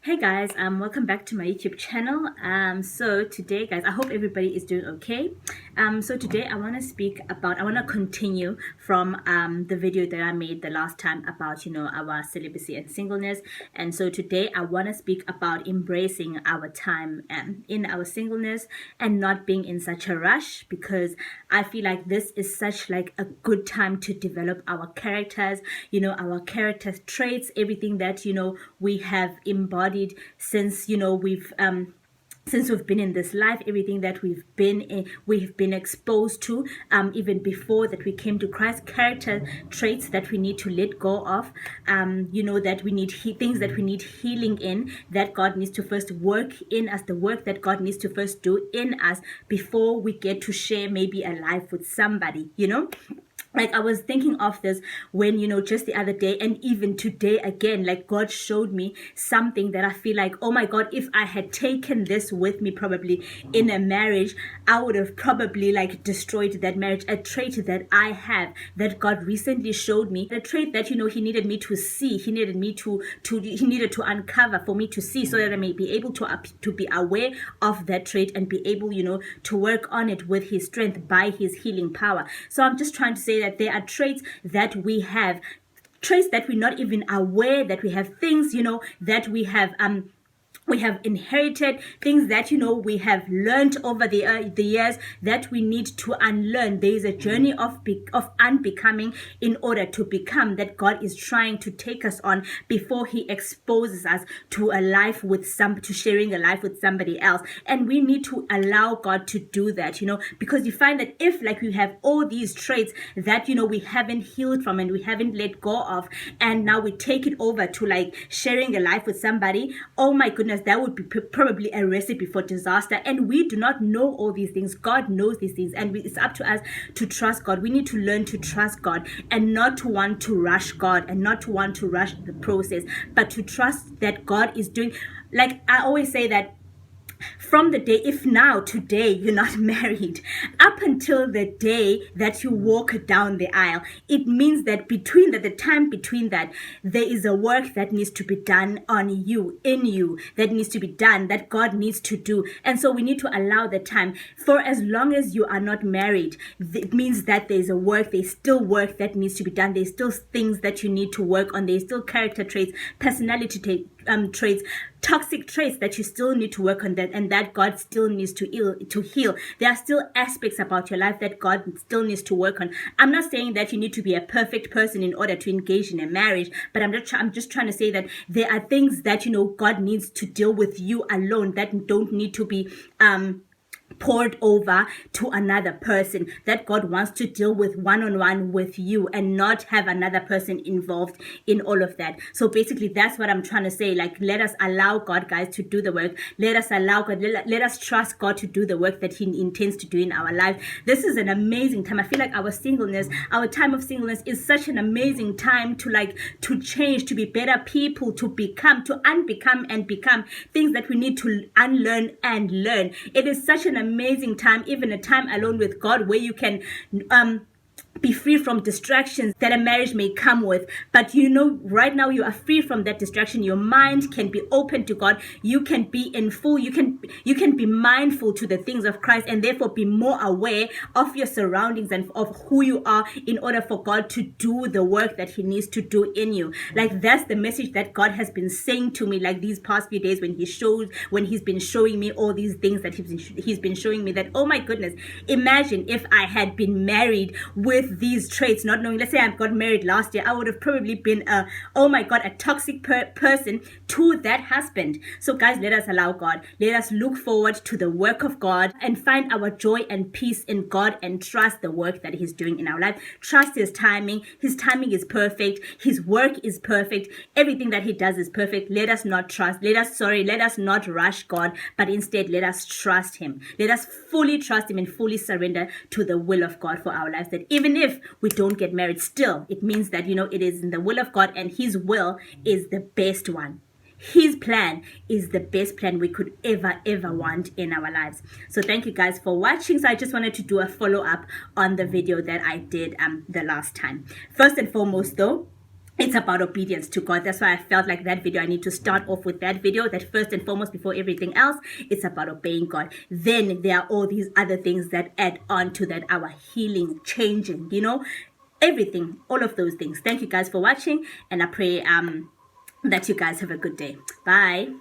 Hey guys, welcome back to my YouTube channel. So today, guys, I hope everybody is doing okay. So today I want to continue from the video that I made the last time about our celibacy and singleness. And so today I want to speak about embracing our time in our singleness and not being in such a rush, because I feel like this is such like a good time to develop our characters, our character traits, everything that we have embodied since we've been in this life, everything that we've been exposed to, even before that we came to Christ, character traits that we need to let go of, that we need things that we need healing in, that God needs to first work in us, the work that God needs to first do in us before we get to share maybe a life with somebody. Like, I was thinking of this when, just the other day and even today again, like God showed me something that I feel like, oh my God, if I had taken this with me probably in a marriage, I would have probably like destroyed that marriage. A trait that I have that God recently showed me, a trait that, he needed me to see, he needed to uncover for me to see, so that I may be able to be aware of that trait and be able, to work on it with his strength by his healing power. So I'm just trying to say that there are traits that we have, traits that we're not even aware that we have, things that we have inherited, things that we have learned over the years that we need to unlearn. There is a journey of unbecoming in order to become, that God is trying to take us on before he exposes us to a life with to sharing a life with somebody else. And we need to allow God to do that, because you find that if like we have all these traits that we haven't healed from and we haven't let go of, and now we take it over to like sharing a life with somebody, oh my goodness, that would be probably a recipe for disaster. And we do not know all these things. God knows these things, and it's up to us to trust God. We need to learn to trust God and not to want to rush God and not to want to rush the process, but to trust that God is doing. Like I always say that from the day, if now today you're not married, up until the day that you walk down the aisle, it means that between that, the time between that, there is a work that needs to be done on you, in you, that needs to be done, that God needs to do. And so we need to allow the time. For as long as you are not married, it means that there's still work that needs to be done. There's still things that you need to work on. There's still character traits, personality traits, toxic traits that you still need to work on, that and that God still needs to heal. There are still aspects about your life that God still needs to work on. I'm not saying that you need to be a perfect person in order to engage in a marriage, but I'm just trying to say that there are things that God needs to deal with you alone, that don't need to be poured over to another person, that God wants to deal with one-on-one with you and not have another person involved in all of that. So basically that's what I'm trying to say. Like, let us allow God, guys, to do the work. Let us allow God, let us trust God to do the work that he intends to do in our life. This is an amazing time. I feel like our time of singleness is such an amazing time to change, to be better people, to unbecome and become things that we need to unlearn and learn. It is such an amazing time, even a time alone with God, where you can be free from distractions that a marriage may come with. But right now you are free from that distraction. Your mind can be open to God. You can be in full, you can be mindful to the things of Christ, and therefore be more aware of your surroundings and of who you are, in order for God to do the work that he needs to do in you. Like, that's the message that God has been saying to me, like these past few days, when he's been showing me all these things that he's been showing me, that, oh my goodness, imagine if I had been married with these traits, not knowing. Let's say I got married last year, I would have probably been a toxic person to that husband. So guys, let us allow God. Let us look forward to the work of God and find our joy and peace in God, and trust the work that he's doing in our life. Trust his timing. His timing is perfect. His work is perfect. Everything that he does is perfect. Let us not rush God, but instead let us trust him. Let us fully trust him and fully surrender to the will of God for our lives. That even if we don't get married, still it means that it is in the will of God, and his will is the best one. His plan is the best plan we could ever want in our lives. So thank you guys for watching. So I just wanted to do a follow-up on the video that I did the last time. First and foremost though, it's about obedience to God. That's why I felt like that video, I need to start off with that video, that first and foremost, before everything else, it's about obeying God. Then there are all these other things that add on to that, our healing, changing, everything, all of those things. Thank you guys for watching, and I pray that you guys have a good day. Bye.